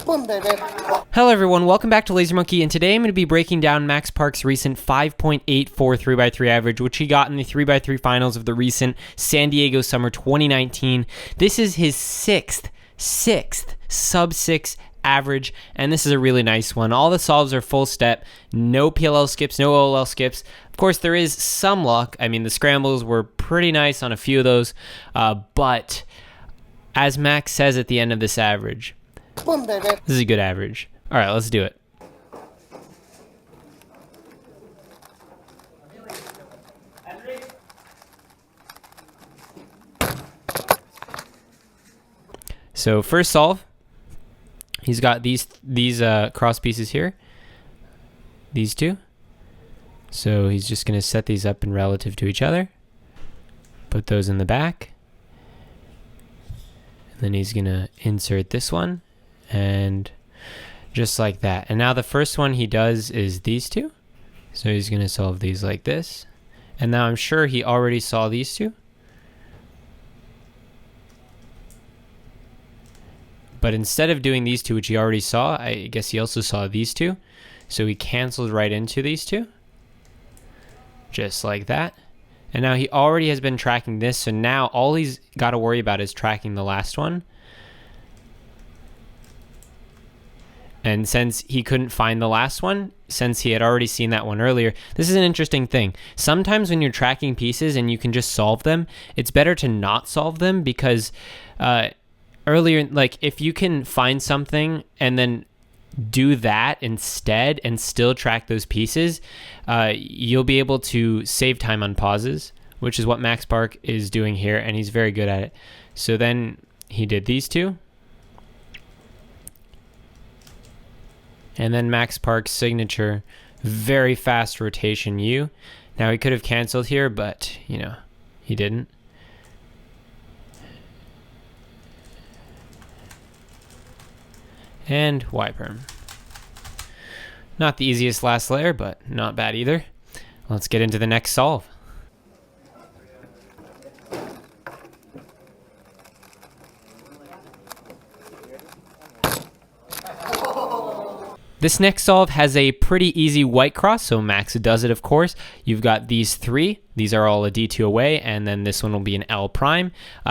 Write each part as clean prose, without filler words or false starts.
Boom, baby. Hello everyone, welcome back to Laser Monkey, and today I'm going to be breaking down Max Park's recent 5.84 3x3 average, which he got in the 3x3 finals of the recent San Diego Summer 2019. This is his sixth sub-6 average, and this is a really nice one. All the solves are full step, no PLL skips, no OLL skips. Of course, there is some luck. I mean, the scrambles were pretty nice on a few of those, but as Max says at the end of this average, Boom, baby. this is a good average. All right, let's do it. So first solve, he's got these cross pieces here, these two. So he's just going to set these up in relative to each other, put those in the back, and then he's going to insert this one, and just like that. And now the first one he does is these two. So he's going to solve these like this. And now I'm sure he already saw these two. But instead of doing these two, which he already saw, I guess he also saw these two. So he canceled right into these two. Just like that. And now he already has been tracking this. So now all he's got to worry about is tracking the last one. And since he couldn't find the last one, since he had already seen that one earlier, this is an interesting thing. Sometimes when you're tracking pieces and you can just solve them, it's better to not solve them because earlier, like if you can find something and then do that instead and still track those pieces, you'll be able to save time on pauses, which is what Max Park is doing here, and he's very good at it. So then he did these two. And then Max Park's signature, very fast rotation U. Now he could have canceled here, but, you know, he didn't. And Y perm. Not the easiest last layer, but not bad either. Let's get into the next solve. This next solve has a pretty easy white cross, so Max does it, of course. You've got these three. These are all a D2 away, and then this one will be an L prime.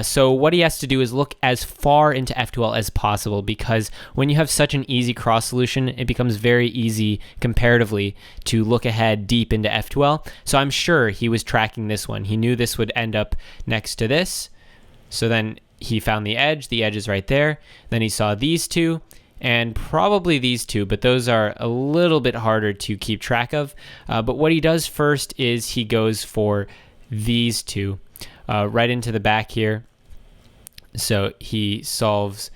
So what he has to do is look as far into F2L as possible, because when you have such an easy cross solution, it becomes very easy comparatively to look ahead deep into F2L. So I'm sure he was tracking this one. He knew this would end up next to this. So then he found the edge. The edge is right there. Then he saw these two, and probably these two, but those are a little bit harder to keep track of. But what he does first is he goes for these two right into the back here. So he solves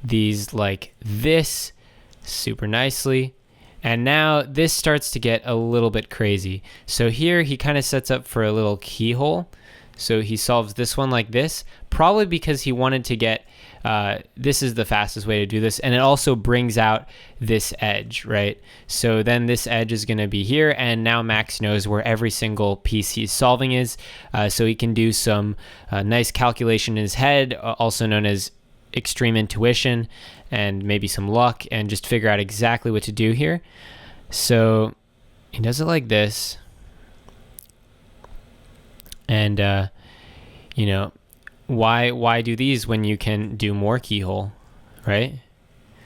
these like this super nicely. And now this starts to get a little bit crazy. So here he kind of sets up for a little keyhole. So he solves this one like this, probably because he wanted to get, this is the fastest way to do this, and it also brings out this edge, right? So then this edge is going to be here, and now Max knows where every single piece he's solving is, so he can do some nice calculation in his head, also known as extreme intuition, and maybe some luck, and just figure out exactly what to do here. So he does it like this. And, you know, why do these when you can do more keyhole, right?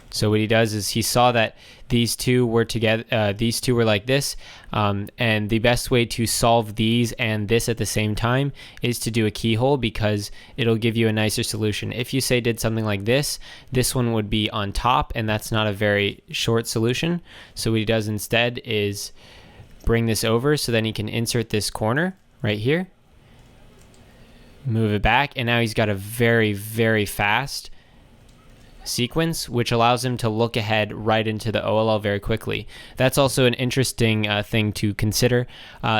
So what he does is he saw that these two were together, these two were like this, and the best way to solve these and this at the same time is to do a keyhole, because it'll give you a nicer solution. If you say did something like this one would be on top, and that's not a very short solution. So what he does instead is bring this over, so then he can insert this corner right here. Move it back, and now he's got a very, very fast sequence, which allows him to look ahead right into the OLL very quickly. That's also an interesting thing to consider.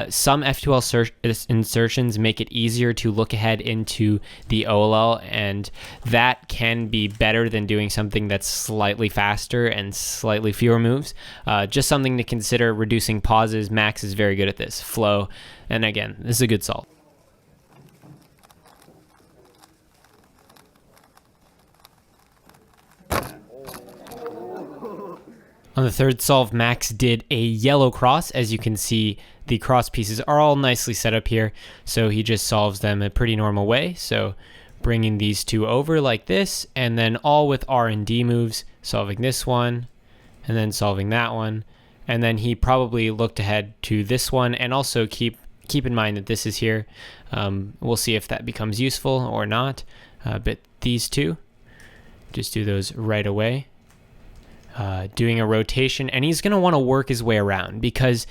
Some F2L insertions make it easier to look ahead into the OLL, and that can be better than doing something that's slightly faster and slightly fewer moves. Just something to consider, reducing pauses. Max is very good at this. Flow, and again, this is a good solve. On the third solve, Max did a yellow cross. As you can see, the cross pieces are all nicely set up here, so he just solves them a pretty normal way. So bringing these two over like this, and then all with R and D moves, solving this one, and then solving that one. And then he probably looked ahead to this one, and also keep in mind that this is here. We'll see if that becomes useful or not, but these two, just do those right away. Doing a rotation, and he's going to want to work his way around, because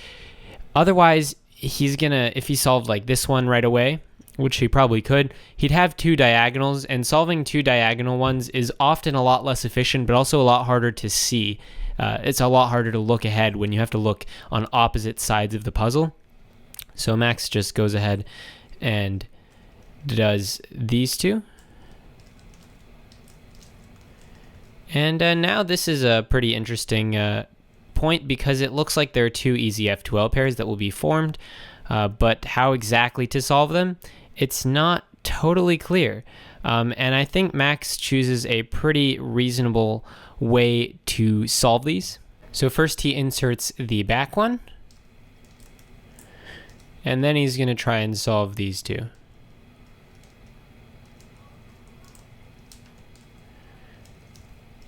otherwise he's going to, if he solved like this one right away, which he probably could, he'd have two diagonals, and solving two diagonal ones is often a lot less efficient, but also a lot harder to see. It's a lot harder to look ahead when you have to look on opposite sides of the puzzle. So Max just goes ahead and does these two. And now this is a pretty interesting point, because it looks like there are two easy F2L pairs that will be formed, but how exactly to solve them, it's not totally clear. And I think Max chooses a pretty reasonable way to solve these. So first he inserts the back one, and then he's going to try and solve these two.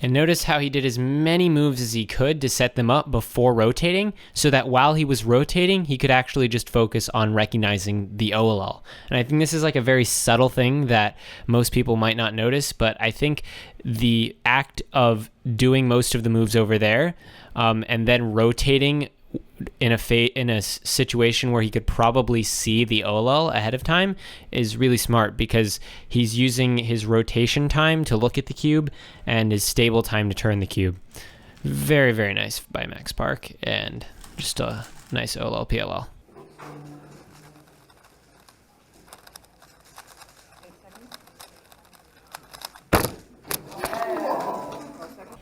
And notice how he did as many moves as he could to set them up before rotating, so that while he was rotating, he could actually just focus on recognizing the OLL. And I think this is like a very subtle thing that most people might not notice, but I think the act of doing most of the moves over there, and then rotating in a situation where he could probably see the OLL ahead of time is really smart, because he's using his rotation time to look at the cube and his stable time to turn the cube. Very, very nice by Max Park, and just a nice OLL PLL.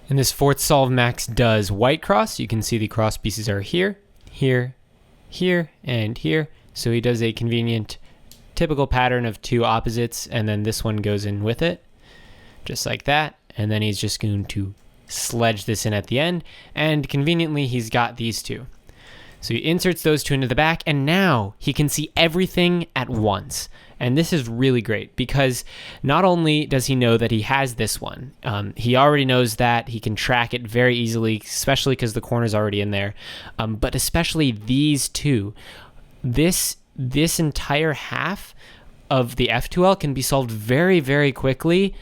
In this fourth solve, Max does white cross. You can see the cross pieces are here, here, here, and here. So he does a convenient, typical pattern of two opposites, and then this one goes in with it, just like that. And then he's just going to sledge this in at the end, and conveniently he's got these two. So he inserts those two into the back, and now he can see everything at once. And this is really great, because not only does he know that he has this one, he already knows that. He can track it very easily, especially because the corner's already in there. But especially these two. This entire half of the F2L can be solved very, very quickly,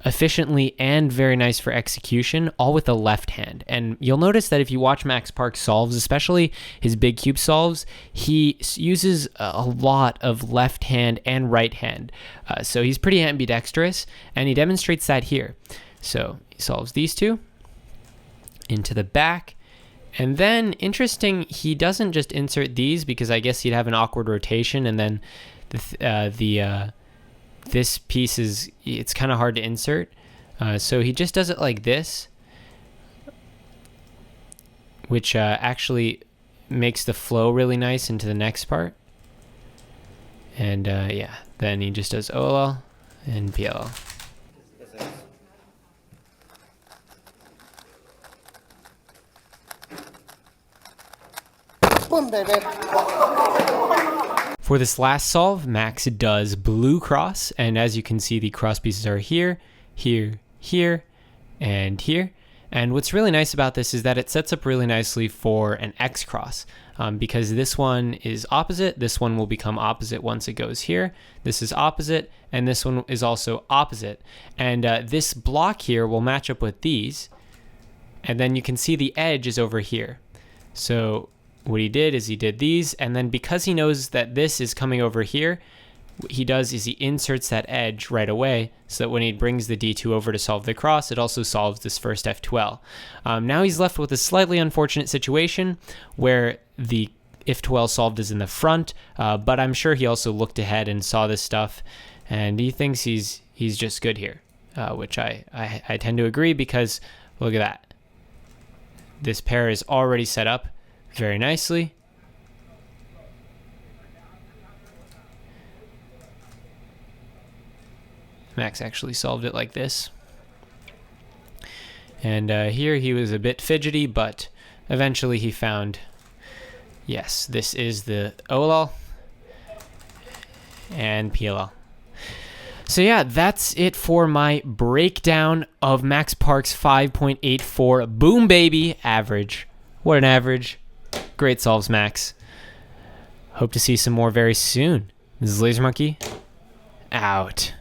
efficiently, and very nice for execution, all with the left hand. And you'll notice that if you watch Max Park solves, especially his big cube solves, he uses a lot of left hand and right hand. So he's pretty ambidextrous, and he demonstrates that here. So he solves these two into the back. And then, interesting, he doesn't just insert these, because I guess he'd have an awkward rotation, and then this piece it's kind of hard to insert. So he just does it like this, which actually makes the flow really nice into the next part. And yeah, then he just does OLL and PLL. Boom, baby. For this last solve, Max does blue cross, and as you can see, the cross pieces are here, here, here, and here. And what's really nice about this is that it sets up really nicely for an X cross, because this one is opposite, this one will become opposite once it goes here, this is opposite, and this one is also opposite. And this block here will match up with these, and then you can see the edge is over here. So what he did is he did these, and then because he knows that this is coming over here, what he does is he inserts that edge right away, so that when he brings the D2 over to solve the cross, it also solves this first F2L. Now he's left with a slightly unfortunate situation where the F2L solved is in the front, but I'm sure he also looked ahead and saw this stuff, and he thinks he's just good here, which I tend to agree, because look at that. This pair is already set up very nicely. Max actually solved it like this. And here he was a bit fidgety, but eventually he found, yes, this is the OLL and PLL. So yeah, that's it for my breakdown of Max Park's 5.84 boom baby average. What an average. Great solves, Max. Hope to see some more very soon. This is Laser Monkey, out.